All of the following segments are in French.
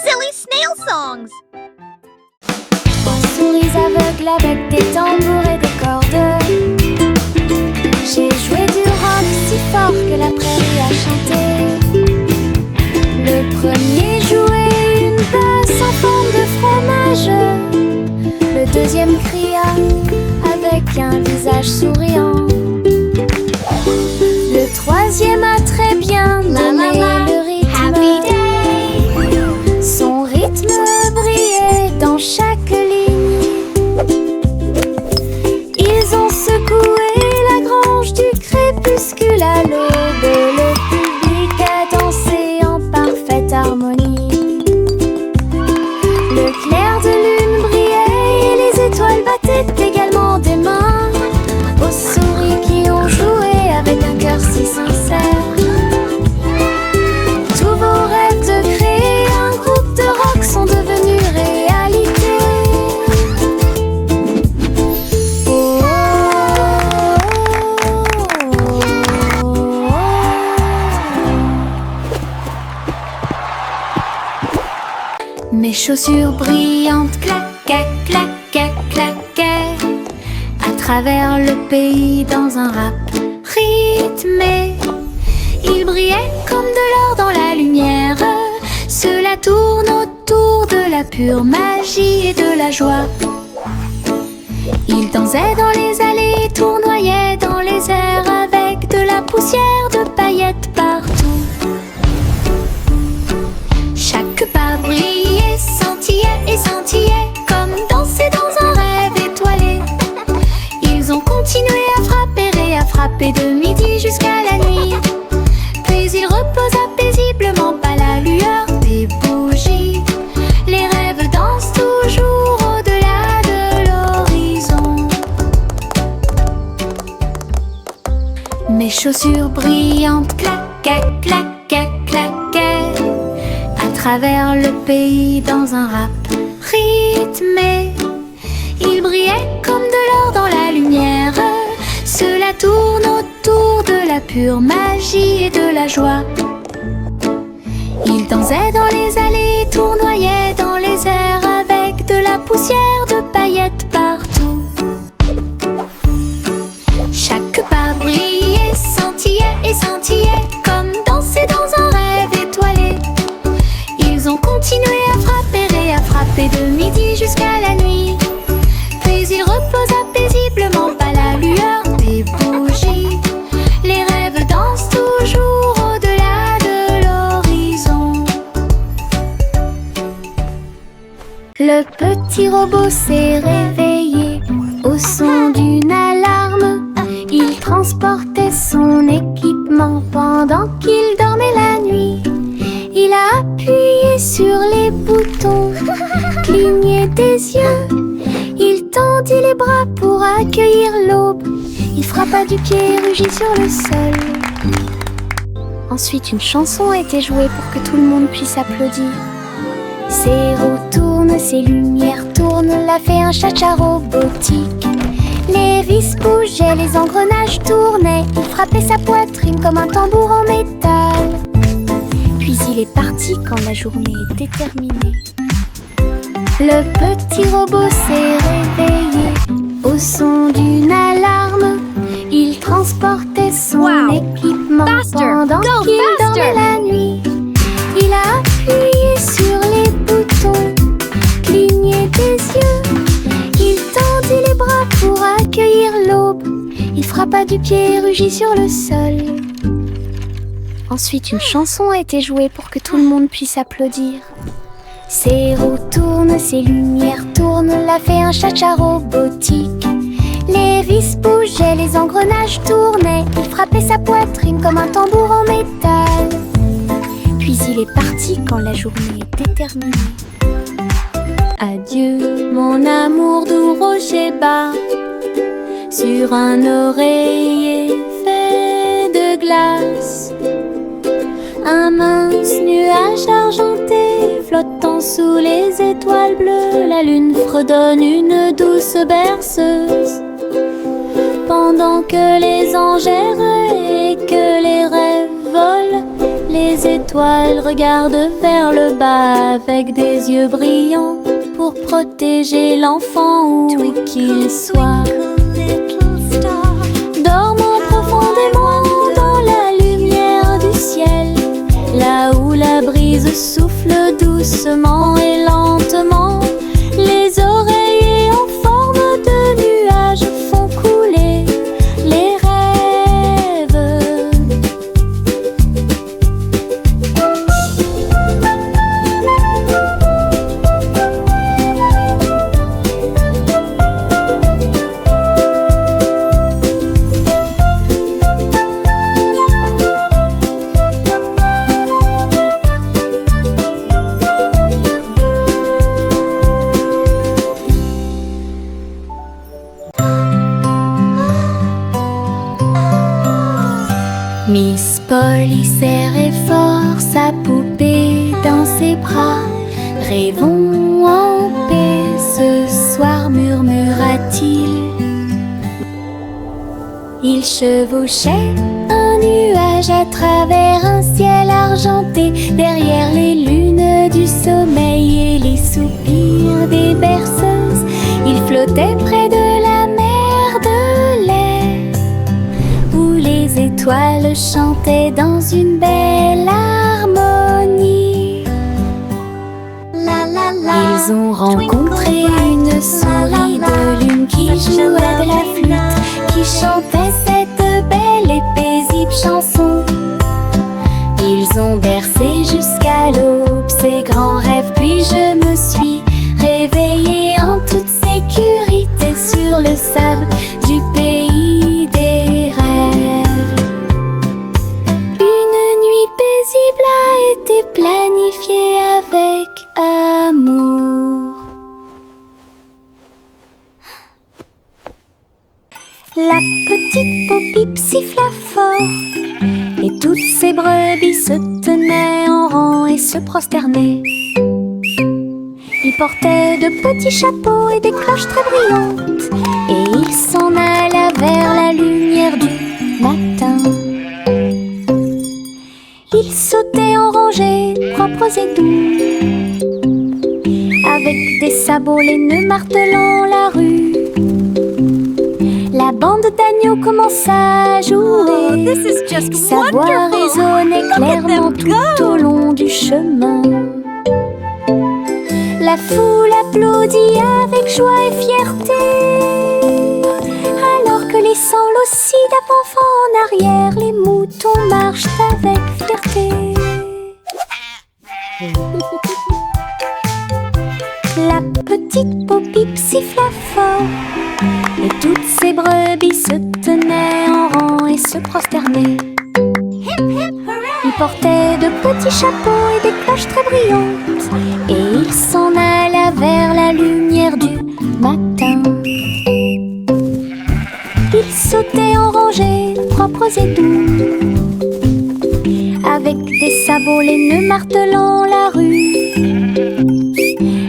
Silly snail songs. Trois souris aveugles avec des tambours et des cordes. J'ai joué du rock si fort que la prairie a chanté. Le premier jouait une basse en forme de fromage. Le deuxième cria avec un visage souriant. Le troisième a très bien donné le rythme. Son rythme brillait dans chaque ligne. Ils ont secoué la grange du crépuscule à l'aube. Le public a dansé en parfaite harmonie. Le clair de lune brillait et les étoiles battaient également des mains aux souris qui ont joué avec un cœur si sincère. Tous vos rêves de créer un groupe de rock sont devenus réalité. Oh, oh, oh, oh. Mes chaussures brillantes claquaient, claquaient, claquaient à travers le pays dans un rap rythmé. Ils brillaient comme de l'or dans la lumière. Cela tourne autour de la pure magie et de la joie. Ils dansaient dans les allées, tournoyaient dans les airs avec de la poussière de paillettes partout. Chaque pas brillait, scintillait et scintillait comme danser dans un rêve étoilé. Ils ont continué à frapper et à frapper de midi jusqu'à la nuit. Puis ils reposaient paisiblement pas la lueur des bougies. Les rêves dansent toujours au-delà de l'horizon. Mes chaussures brillantes claquaient, claquaient, claquaient à travers le pays dans un rap rythmé. Ils brillaient comme de l'or dans la lumière. Cela tourne autour de la pure magie et de la joie. Ils dansaient dans les allées, tournoyaient dans les airs avec de la poussière de paillettes partout. Chaque pas brillait, scintillait et scintillait comme danser dans un rêve étoilé. Ils ont continué à frapper et à frapper de midi jusqu'à la nuit. Puis ils reposaient paisiblement pas la lueur des bougies. Les rêves dansent toujours au-delà de l'horizon. Le petit robot s'est réveillé au son d'une alarme. Il transportait son équipement pendant qu'il dormait la nuit. Il a appuyé sur les boutons, cligné des yeux. Il tendit les bras pour accueillir l'aube. Il frappa du pied et rugit sur le sol. Ensuite, une chanson a été jouée pour que tout le monde puisse applaudir. Ses roues tournent, ses lumières tournent, l'a fait un cha-cha robotique. Les vis bougeaient, les engrenages tournaient. Il frappait sa poitrine comme un tambour en métal. Puis il est parti quand la journée était terminée. Le petit robot s'est réveillé au son d'une alarme. Il transportait son équipement pendant qu'il dormait la nuit. Il a appuyé sur les boutons, cligné des yeux. Il tendit les bras pour accueillir l'aube. Il frappa du pied et rugit sur le sol. Ensuite, une chanson a été jouée pour que tout le monde puisse applaudir. Ses roues tournent, ses lumières tournent, l'a fait un cha-cha robotique. Les vis bougeaient, les engrenages tournaient. Il frappait sa poitrine comme un tambour en métal. Puis il est parti quand la journée était terminée. Adieu, mon amour doux rocher bas, sur un oreiller fait de glace. Un mince nuage argenté flottant sous les étoiles bleues. La lune fredonne une douce berceuse, pendant que les anges errent et que les rêves volent. Les étoiles regardent vers le bas avec des yeux brillants pour protéger l'enfant où qu'il soit. Dormant profondément dans la lumière du ciel, là où la brise souffle doucement et lentement, les oreillers en forme de nuages font couler les rêves. Miss Polly serrait fort sa poupée dans ses bras. Rêvons en paix ce soir, murmura-t-il. Il chevauchait un nuage à travers un ciel argenté, derrière les lunes du sommeil et les soupirs des berceuses. Il flottait près de la mer de lait, où les étoiles chantaient dans une belle harmonie. Ils ont rencontré une souris de lune qui jouait de la flûte, qui chantait cette belle et paisible chanson. Ils ont bercé jusqu'à l'aube ces grands rêves, puis je me suis réveillée en toute sécurité sur le sable du pays des rêves. Une nuit paisible a été planifiée avec amour. La petite Bo-Bip siffla fort, et toutes ces brebis se tenaient en rang et se prosternaient. Ils portaient de petits chapeaux et des cloches très brillantes, et ils s'en alla vers la lumière du matin. Ils sautaient en rangées propres et doux, avec des sabots laineux martelant la rue. La bande d'agneaux commença à jouer, sa voix résonnait clairement tout au long du chemin. La foule applaudit avec joie et fierté, alors que les sanglots aussi d'avant en arrière, les moutons marchent avec fierté. La petite Bo-Bip siffla fort, et toutes ces brebis se tenaient en rang et se prosternaient. Ils portaient de petits chapeaux et des cloches très brillantes, et ils s'en alla vers la lumière du matin. Ils sautaient en rangées propres et doux, avec des sabots laineux martelant la rue.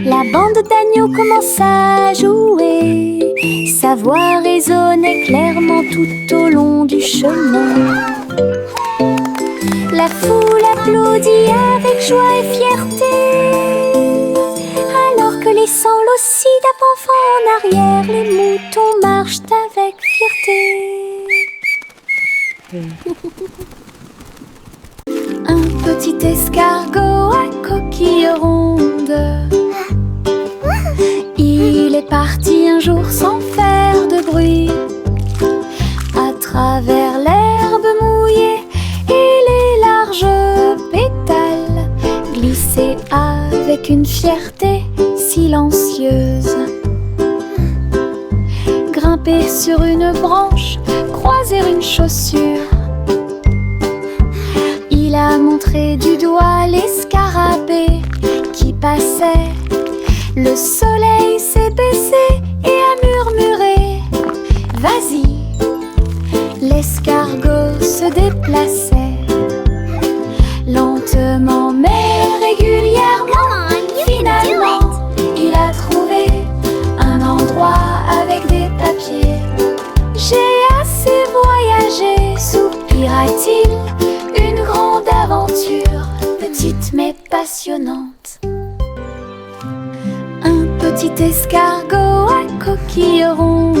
La bande d'agneaux commença à jouer, sa voix résonnait clairement tout au long du chemin. La foule applaudit avec joie et fierté, alors que les sanglots aussi d'avant en arrière, les moutons marchent avec fierté. Un petit escargot à coquille ronde, il est parti un jour sans faire de bruit, à travers l'herbe mouillée et les larges pétales, glissés avec une fierté silencieuse. Grimper sur une branche, croiser une chaussure, il a montré du doigt les scarabées qui passaient. Le soleil s'est baissé et a murmuré « Vas-y !» L'escargot se déplaçait lentement mais régulièrement. Finalement, il a trouvé un endroit avec des papiers. « J'ai assez voyagé !» soupira-t-il, « une grande aventure. » petite mais passionnante. Un petit escargot à coquille ronde,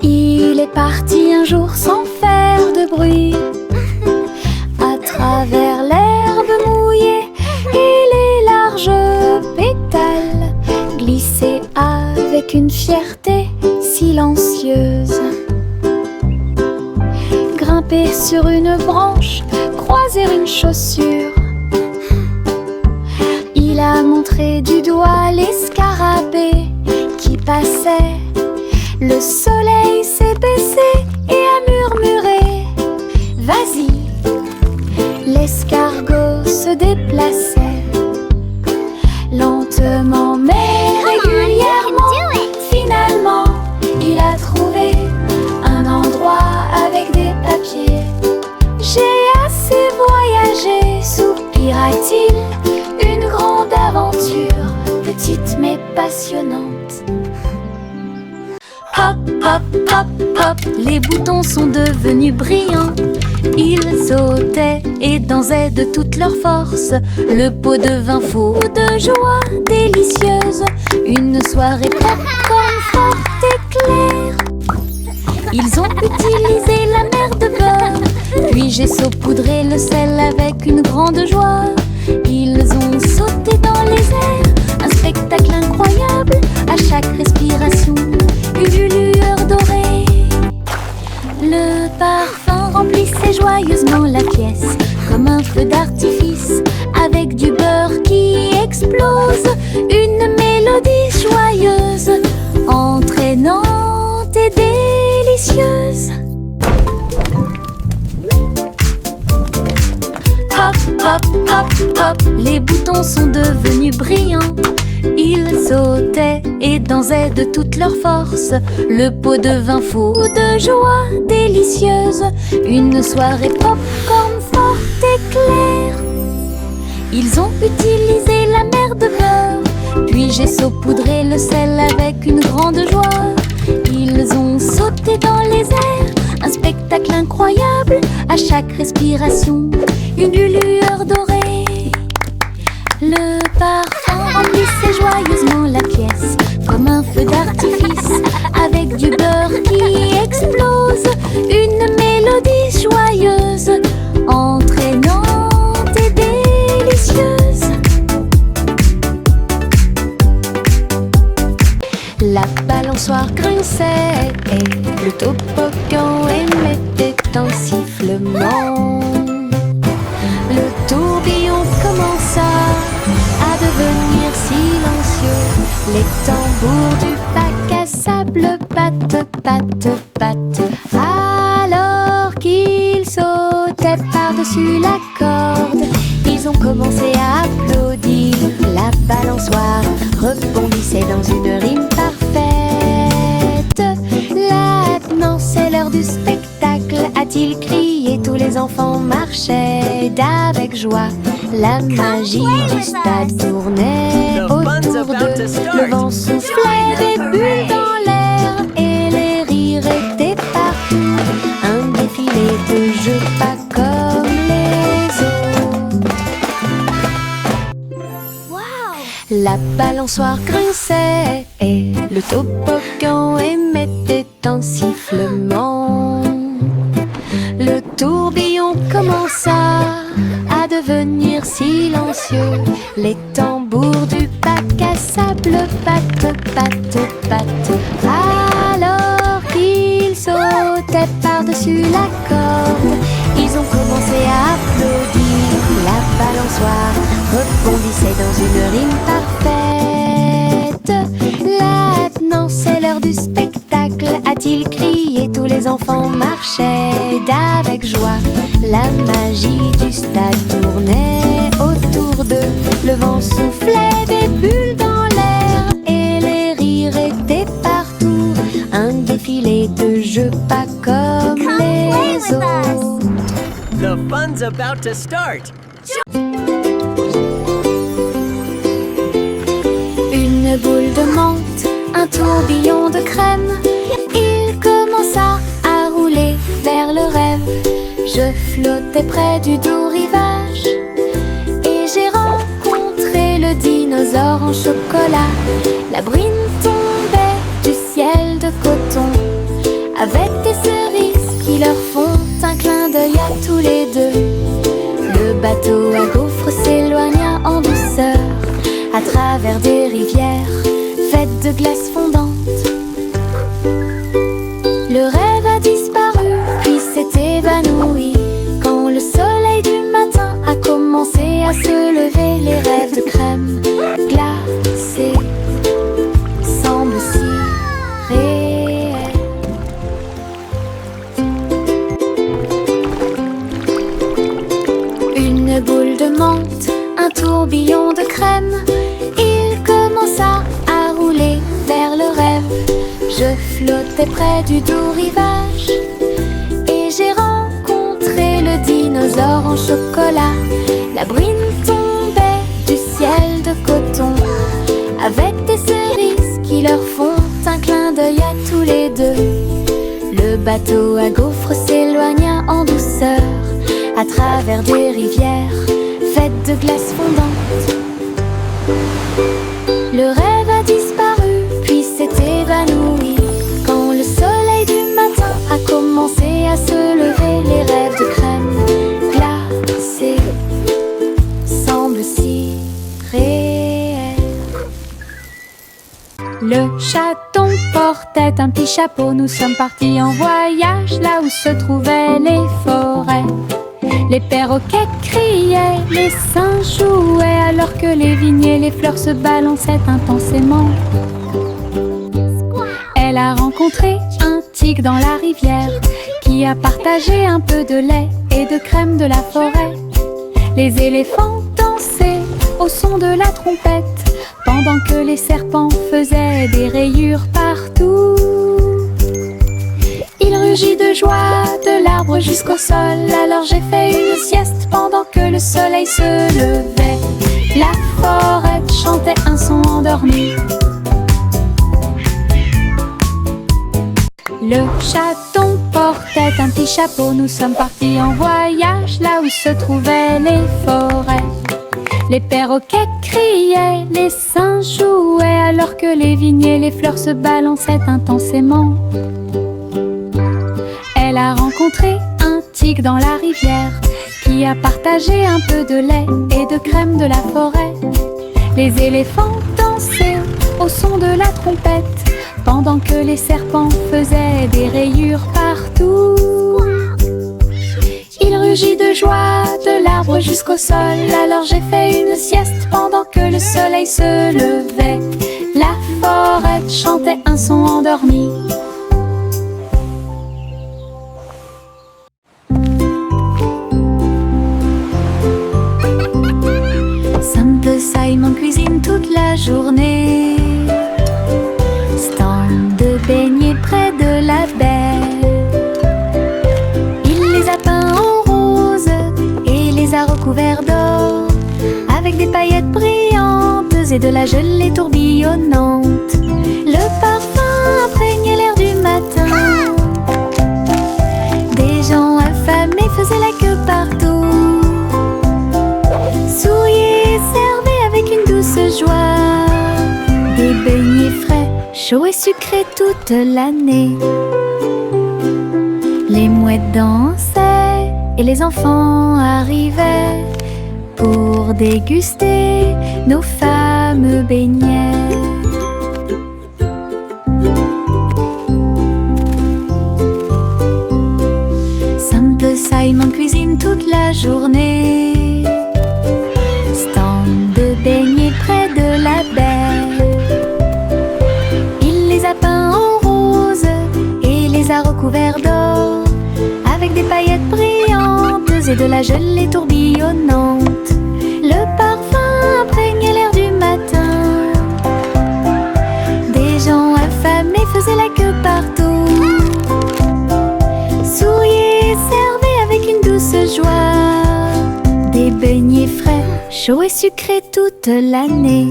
il est parti un jour sans faire de bruit. À travers l'herbe mouillée et les larges pétales, glisser avec une fierté silencieuse. Grimper sur une branche, croiser une chaussure. Il a montré du doigt les scarabées qui passaient. Le soleil s'est baissé et a murmuré: vas-y. L'escargot se déplaçait lentement mais régulièrement. Finalement, il a trouvé un endroit avec des papiers. J'ai assez voyagé, soupira-t-il. Une grande aventure, petite mais passionnante. Hop, hop, hop, hop, les boutons sont devenus brillants. Ils sautaient et dansaient de toute leur force. Le pot devint fou de joie délicieuse. Une soirée popcorn forte et claire. Ils ont utilisé la mer de beurre, puis j'ai saupoudré le sel avec une grande joie. Ils ont sauté dans les airs, un spectacle incroyable. À chaque respiration, une lueur dorée. Le parfum remplissait joyeusement la pièce, comme un feu d'artifice, avec du beurre qui explose. Une mélodie joyeuse, entraînante et délicieuse. Hop, hop, hop, hop, les boutons sont devenus brillants. Ils sautaient et dansaient de toute leur force. Le pot devint fou de joie délicieuse. Une soirée popcorn forte et claire. Ils ont utilisé la mer de beurre, puis j'ai saupoudré le sel avec une grande joie. Ils ont sauté dans les airs, un spectacle incroyable. À chaque respiration, une lueur dorée. Le parfum remplissait joyeusement la pièce, comme un feu d'artifice, avec du beurre qui explose. Une mélodie joyeuse, entraînante et délicieuse. La balançoire grinçait et le toboggan émettait un sifflement. Le tourbillon commença à devenir silencieux. Les tambours du bac à sable battent, battent, battent. Alors qu'ils sautaient par-dessus la corde, ils ont commencé à applaudir. La balançoire rebondissait dans une rime parfaite. Maintenant c'est l'heure du spectacle, a-t-il crié. Tous les enfants marchaient d'avec joie. La magie du stade tournait autour d'eux. Le vent soufflait des bulles dans l'air et les rires étaient partout. Un défilé de jeux pas comme les autres. Wow! La balançoire grinçait et le toboggan émettait un sifflement. Le tourbillon commença à devenir silencieux. Les tambours du bac à sable battent, battent, battent. Alors qu'ils sautaient par-dessus la corde, ils ont commencé à applaudir. La balançoire rebondissait dans une rime parfaite. Maintenant c'est l'heure du spectacle, a-t-il crié. Tous les enfants marchaient d'avec joie. La magie du stade tournait autour d'eux. Le vent soufflait des bulles dans l'air et les rires étaient partout. Un défilé de jeux pas comme les autres. The fun's about to start. Une boule de menthe, un tourbillon de crème. Il commença à rouler vers le rêve. Je flottais près du doux rivage et j'ai rencontré le dinosaure en chocolat. La brine tombait du ciel de coton avec des cerises qui leur font un clin d'œil à tous les deux. Le bateau à gaufres s'éloigna en douceur à travers des rivières faites de glace fondante. Le rêve a disparu puis s'est évanoui quand le soleil du matin a commencé à se lever. Les rêves de crème glacée semblent si réels. Une boule de menthe, un tourbillon de crème, il commença à rouler vers le rêve. Je flottais près du doux rivage et j'ai rencontré le dinosaure en chocolat. La brine tombait du ciel de coton avec des cerises qui leur font un clin d'œil à tous les deux. Le bateau à gaufres s'éloigna en douceur à travers des rivières faites de glace fondante. Le rêve a disparu puis s'est évanoui quand le soleil du matin a commencé à se lever. Les rêves de crème glacée semblent si réels. Le chaton portait un petit chapeau. Nous sommes partis en voyage là où se trouvaient les forêts. Les perroquets criaient, les singes jouaient alors que les vignes et les fleurs se balançaient intensément. Elle a rencontré un tigre dans la rivière qui a partagé un peu de lait et de crème de la forêt. Les éléphants dansaient au son de la trompette pendant que les serpents faisaient des rayures partout. Il rugit de joie de l'arbre jusqu'au sol. Alors j'ai fait une sieste pendant que le soleil se levait. La forêt chantait un son endormi. Le chaton portait un petit chapeau. Nous sommes partis en voyage là où se trouvaient les forêts. Les perroquets criaient, les singes jouaient alors que les vignes et les fleurs se balançaient intensément. Elle a rencontré un tigre dans la rivière qui a partagé un peu de lait et de crème de la forêt. Les éléphants dansaient au son de la trompette pendant que les serpents faisaient des rayures partout. Il rugit de joie de l'arbre jusqu'au sol. Alors j'ai fait une sieste pendant que le soleil se levait. La forêt chantait un son endormi. Simon cuisine toute la journée. Stand de beignets près de la baie. Il les a peints en rose et les a recouverts d'or, avec des paillettes brillantes et de la gelée tourbillonnante. Le parfum imprégnait l'air du matin. Des gens affamés faisaient la queue partout. Souriez, servez avec une douce joie. Des beignets frais, chauds et sucrés toute l'année. Les mouettes dansaient et les enfants arrivaient pour déguster nos fameux beignets. Simple Simon cuisine toute la journée. Stand de beignets près de la baie. Il les a peints en rose et les a recouverts d'or, avec des paillettes brillantes et de la gelée tourbillonnante. Le parfum imprégnait l'air du matin. Des gens affamés faisaient la queue partout. Souriez, servez avec une douce joie. Des beignets frais, chauds et sucrés toute l'année.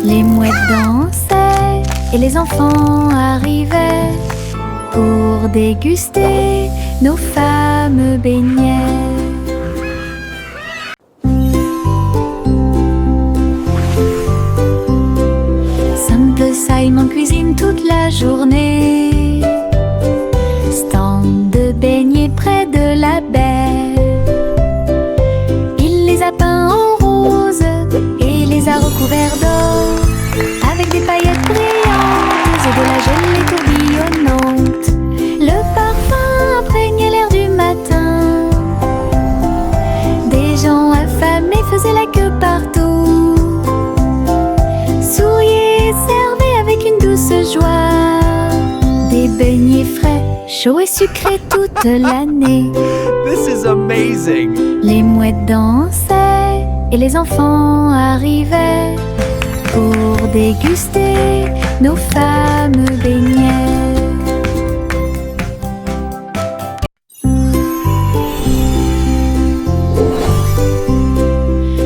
Les mouettes dansaient et les enfants arrivaient pour déguster nos fameux beignets. Simple Simon cuisine toute la journée. Stand de beignets près de la baie. Il les a peints en rose et les a recouverts d'or, avec des paillettes brillantes et de la gelée tourbillonnante. Le parfum imprégnait l'air du matin. Des gens affamés faisaient la queue partout. Souriaient et servaient avec une douce joie des beignets frais, chauds et sucrés toute l'année. This is amazing! Les mouettes dansaient et les enfants arrivaient pour déguster nos fameux beignets.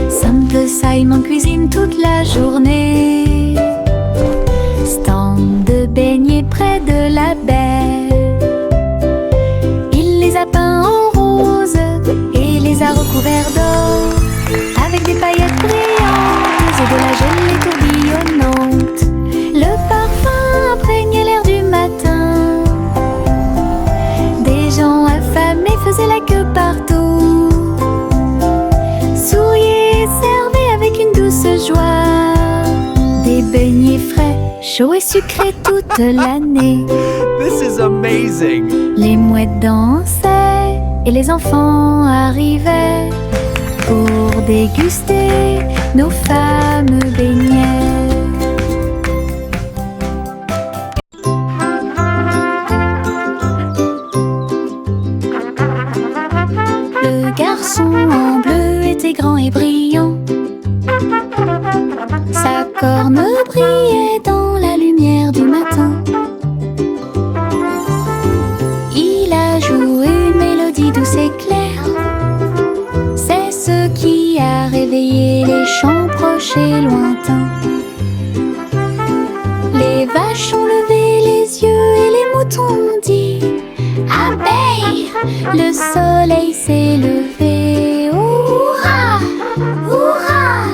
Simple Simon cuisine toute la journée. Stand de beignets près de la baie. Il les a peints en rose et les a recouverts d'or, avec des paillettes brillantes et de la gelée tourbillonnante. Le parfum imprégnait l'air du matin. Des gens affamés faisaient la queue partout. Souriaient et servaient avec une douce joie des beignets frais, chauds et sucrés toute l'année. This is amazing! Les mouettes dansaient et les enfants arrivaient pour déguster nos fameux beignets. Le garçon en bleu était grand et brillant. Sa corne brillait dans la lumière du matin. Il a joué une mélodie douce et claire. C'est ce qui a réveillé les champs proches et lointains. Les vaches ont levé les yeux et les moutons ont dit abeille, le soleil s'est levé. Hurrah, hurrah!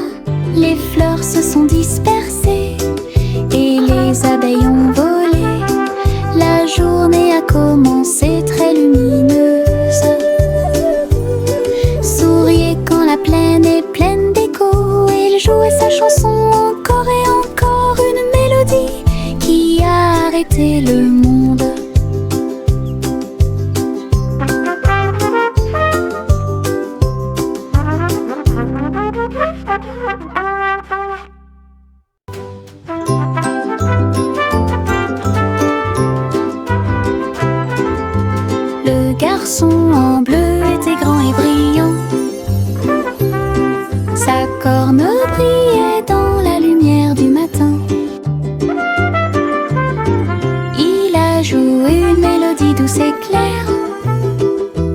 Les fleurs se sont dispersées et les abeilles ont volé. La journée a commencé très lumineuse. Souriez quand la plaine est pleine d'écho. Il jouait sa chanson encore et encore, une mélodie qui a arrêté le monde. Le garçon en bleu était grand et brillant. Sa corne brillait dans la lumière du matin. Il a joué une mélodie douce et claire.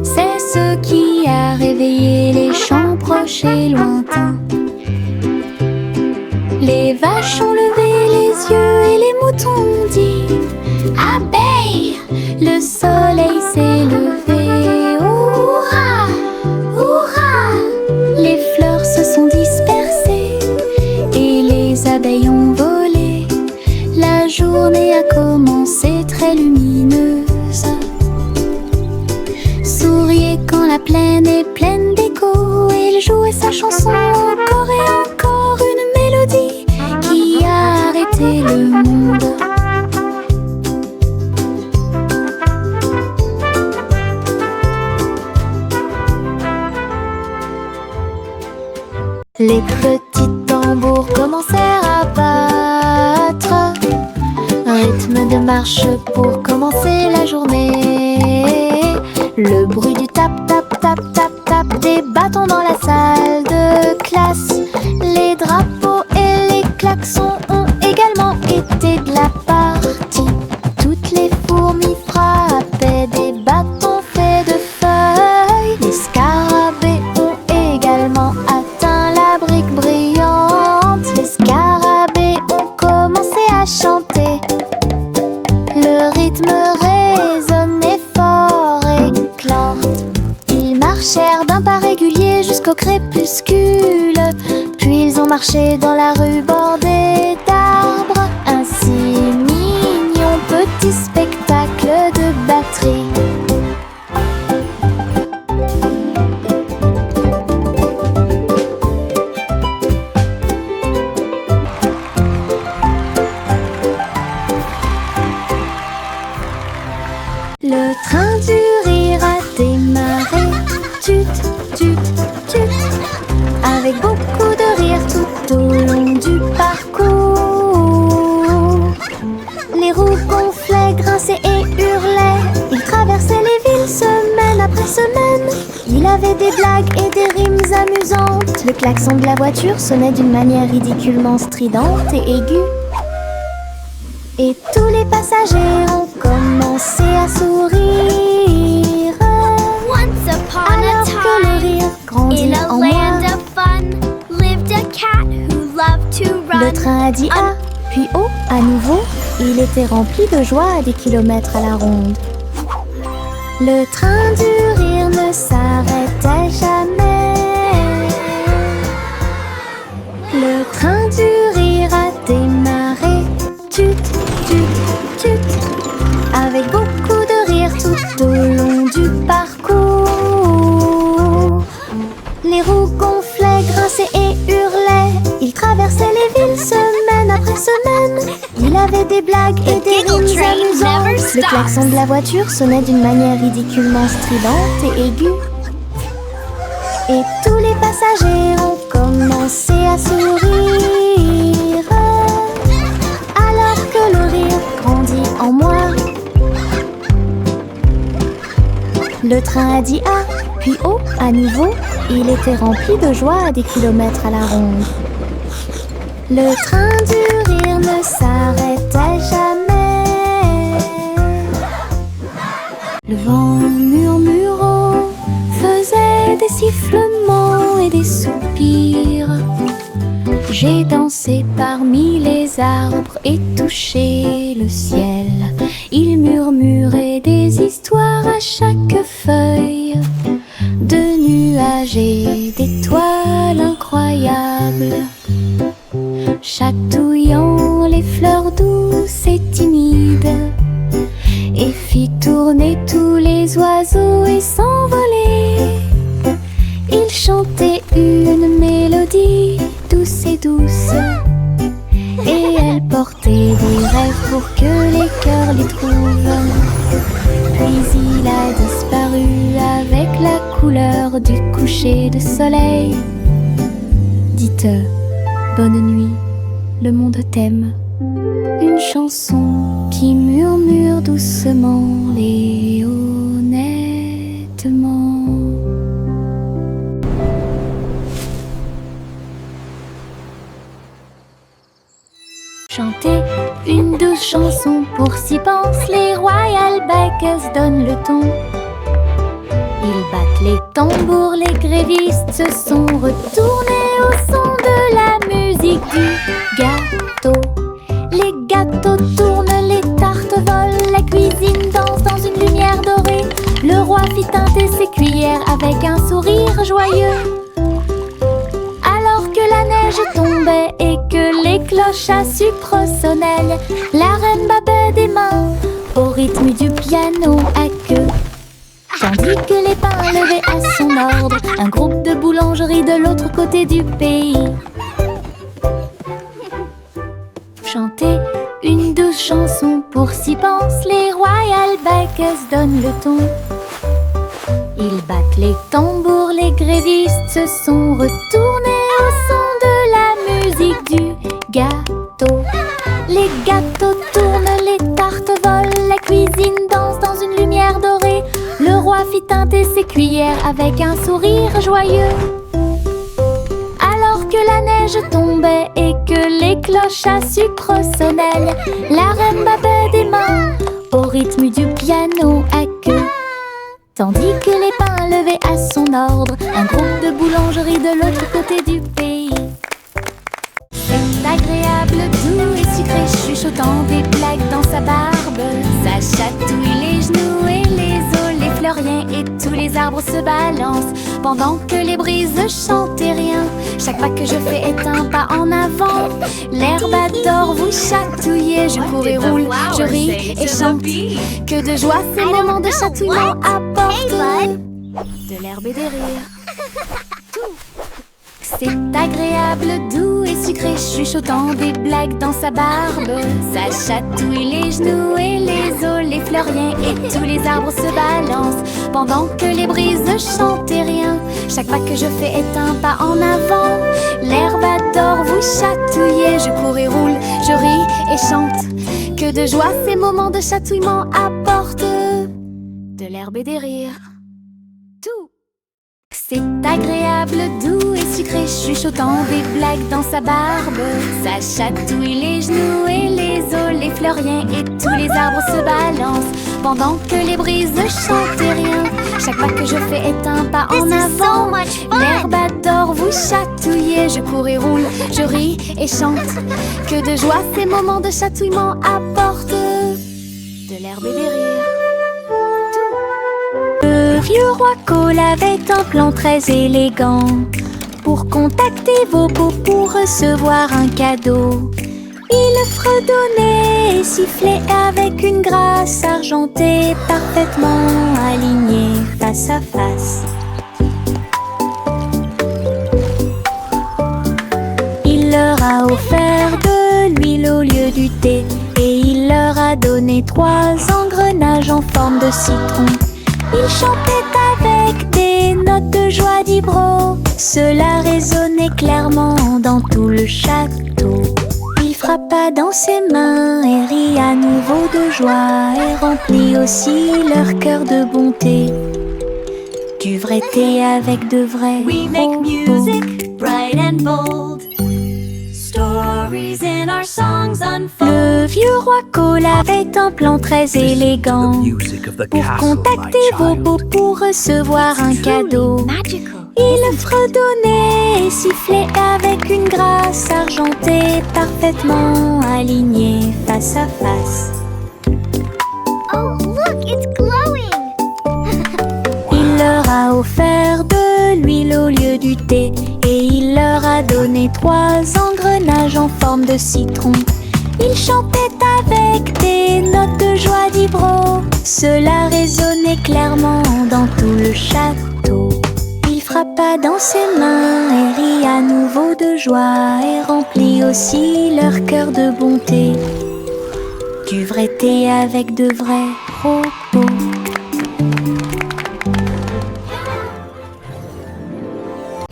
C'est ce qui a réveillé les champs proches et lointains. Les vaches ont levé les yeux et les moutons ont dit abeille, le soleil s'est levé. Hurrah, hurrah! Les fleurs se sont dispersées et les abeilles ont volé. La journée a commencé très lumineuse. Souriez quand la plaine est pleine d'écho. Il jouait sa chanson encore et encore, une mélodie qui a arrêté le monde. Les petits tambours commencèrent à battre, rythme de marche pour commencer la journée. Le bruit du tap tap tap tap tap des bâtons dans la salle de classe. Les drapeaux et les klaxons ont également été de la partie. Toutes les fourmis frappaient des bâtons faits de feuilles. Les scarabées ont également atteint la brique brillante. Les scarabées ont commencé à chanter. Le rythme résonnait fort et marchèrent d'un pas régulier jusqu'au crépuscule. Puis ils ont marché dans la rue bordée d'arbres. Un si mignon petit spectacle de batterie. Le train du rire a démarré. Tut, tut, tut. Avec beaucoup de rire tout au long du parcours. Les roues gonflaient, grinçaient et hurlaient. Il traversait les villes semaine après semaine. Il avait des blagues et des rimes amusantes. Le klaxon de la voiture sonnait d'une manière ridiculement stridente et aiguë. Et tous les passagers ont commencé à sourire. Once upon Alors a que le time, rire grandit in a en land moi, of fun, lived a cat who loved to le run. train a dit A, puis O à nouveau. Il était rempli de joie à des kilomètres à la ronde. Le train du rire ne s'arrêtait jamais. Le train du rire a démarré. Tut, tut, tut. Avec beaucoup de rire tout au long du parcours. Les roues gonflaient, grinçaient et hurlaient. Il traversait les villes semaine après semaine. Il avait des blagues et The des giggle rimes train never amusantes. Le stops. klaxon de la voiture sonnait d'une manière ridiculement stridente et aiguë. Et tous les passagers ont commencé à sourire. Alors que le rire grandit en moi. Le train a dit A, puis O à nouveau. Il était rempli de joie à des kilomètres à la ronde. Le train du rire ne s'arrêtait jamais. Le vent murmurant faisait des sifflements et des soupirs. J'ai dansé parmi les arbres et touché le ciel. Il murmurait des histoires à chaque feuille, de nuages et d'étoiles incroyables, chatouillant les fleurs douces et timides, et fit tourner tous les oiseaux et s'envoler. Il chantait une mélodie douce et douce, et elle portait des rêves pour que les cœurs les trouvent. Puis il a disparu avec la couleur du coucher de soleil. Dites bonne nuit, le monde t'aime. Une chanson qui murmure doucement et honnêtement. Chanter une douce chanson pour s'y pense, les Royal Bakers donnent le ton. Ils battent les tambours, les grévistes se sont retournés au son de la musique du gâteau. Les gâteaux tournent, les tartes volent, la cuisine danse dans une lumière dorée. Le roi fit teinter ses cuillères avec un sourire joyeux. Alors que la neige tombait et que les cloches à sucre sonnaient, la reine battait des mains au rythme du piano à queue. Tandis que les pains levaient à son ordre un groupe de boulangeries de l'autre côté du pays. Chanter une douce chanson pour s'y pense, les Royal Bakers donnent le ton. Ils battent les tambours, les grévistes se sont retournés au son de la musique du gâteau. Les gâteaux tournent, les tartes volent, la cuisine danse dans une lumière dorée. Le roi fit teinter ses cuillères avec un sourire joyeux. Alors que la neige tombait et que les cloches à sucre sonnaient, la reine battait des mains au rythme du piano à queue. Tandis que les pains levaient à son ordre un groupe de boulangeries de l'autre côté du pays. C'est agréable, doux et sucré, chuchotant des blagues dans sa barbe. Ça chatouille les genoux et les os, les fleuriens et tous les arbres se balancent pendant que les brises ne chantent et rien. Chaque pas que je fais est un pas en avant. L'herbe adore vous chatouiller. Je cours et roule, je ris et chante. Que de joie ces moments de chatouillement apportent de l'herbe et des rires. C'est agréable, doux et sucré, chuchotant des blagues dans sa barbe. Ça chatouille les genoux et les os, les fleuriens et tous les arbres se balancent pendant que les brises ne chantent et rien. Chaque pas que je fais est un pas en avant. L'herbe adore vous chatouiller. Je cours et roule, je ris et chante. Que de joie ces moments de chatouillement apportent de l'herbe et des rires. C'est agréable, doux et sucré, chuchotant des blagues dans sa barbe. Ça chatouille les genoux et les os, les fleuriens et tous les arbres se balancent pendant que les brises ne chantent et rien. Chaque pas que je fais est un pas en avant. L'herbe adore vous chatouiller. Je cours et roule, je ris et chante. Que de joie ces moments de chatouillement apportent de l'herbe et des rires. Le vieux roi Cole avait un plan très élégant pour contacter vos peaux pour recevoir un cadeau. Il fredonnait et sifflait avec une grâce argentée parfaitement alignée face à face. Il leur a offert de l'huile au lieu du thé et il leur a donné 3 engrenages en forme de citron. Il chantait avec des notes de joie d'Ibro. Cela résonnait clairement dans tout le château. Il frappa dans ses mains et rit à nouveau de joie et remplit aussi leur cœur de bonté. Du vrai thé avec de vrais We make music bright and bold. Stories in our songs unfold. Le vieux roi Cole avait un plan très élégant pour contacter vos beaux pour recevoir un cadeau. Il fredonnait et sifflait avec une grâce argentée parfaitement alignée face à face. Oh, look, it's glowing! Il leur a offert de l'huile au lieu du thé et il leur a donné 3 engrenages en forme de citron. Il chantait avec des notes de joie d'Ibro. Cela résonnait clairement dans tout le château. Il frappa dans ses mains et rit à nouveau de joie et remplit aussi leur cœur de bonté. Du vrai thé avec de vrais propos.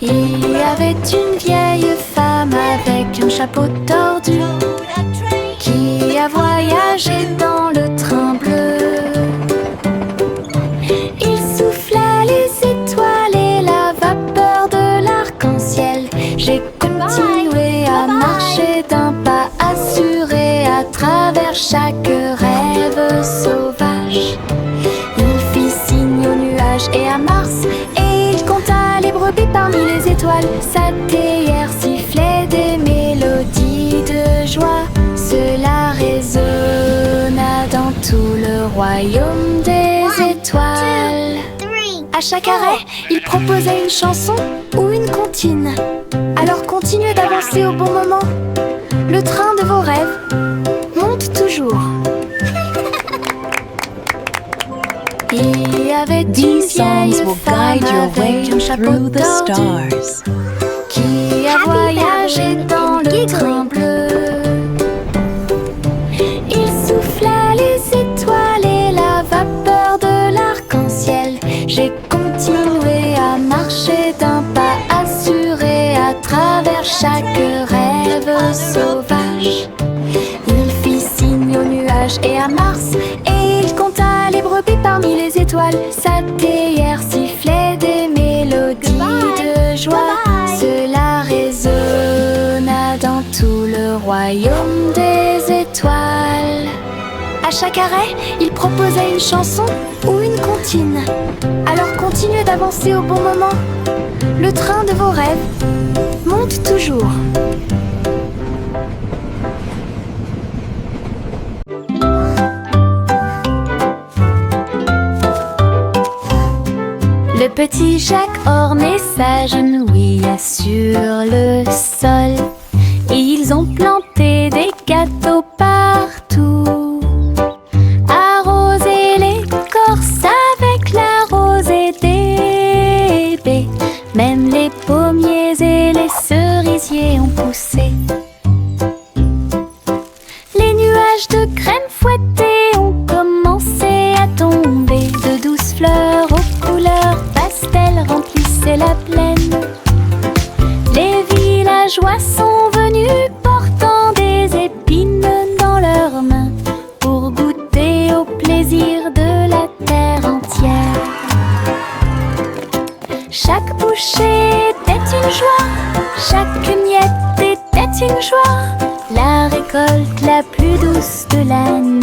Il y avait une vieille femme avec un chapeau tordu qui a voyagé dans le train bleu. Il souffla les étoiles et la vapeur de l'arc-en-ciel. J'ai continué à marcher d'un pas assuré à travers chaque rêve sauvage. Il fit signe aux nuages et à Mars et il compta les brebis parmi les étoiles. Sa théière sifflait des mélodies de joie. Cela résonna dans tout le royaume des étoiles. À chaque arrêt, il proposait une chanson ou une comptine. Alors continuez d'avancer au bon moment. Le train de vos rêves monte toujours. Il y avait une These songs vieille will femme guide your way avec un chapeau through the tordu stars. qui a Happy voyagé Babylon dans and le giggling. train bleu. Il souffla les étoiles et la vapeur de l'arc-en-ciel. J'ai continué à marcher d'un pas assuré à travers chaque rêve sauvage. Il fit signe aux nuages et à Mars et il compta les brebis parmi les étoiles. Sa théière sifflait des mélodies de joie. Cela résonna dans tout le royaume des étoiles. À chaque arrêt, il proposait une chanson ou une comptine. Alors continuez d'avancer au bon moment. Le train de vos rêves monte toujours. petit Jacques ornait sa genouilla sur le sol. Et ils ont planté des gâteaux partout, arrosé l'écorce avec la rosée des baies. Même les pommiers et les cerisiers ont poussé. Les nuages de crème fouettée ont commencé à tomber. De douces fleurs aux couleurs pastel remplissaient la plaine. Les villageois sont venus portant des épines dans leurs mains pour goûter au plaisir de la terre entière. Chaque bouchée était une joie, chaque miette était une joie, la récolte la plus douce de l'année.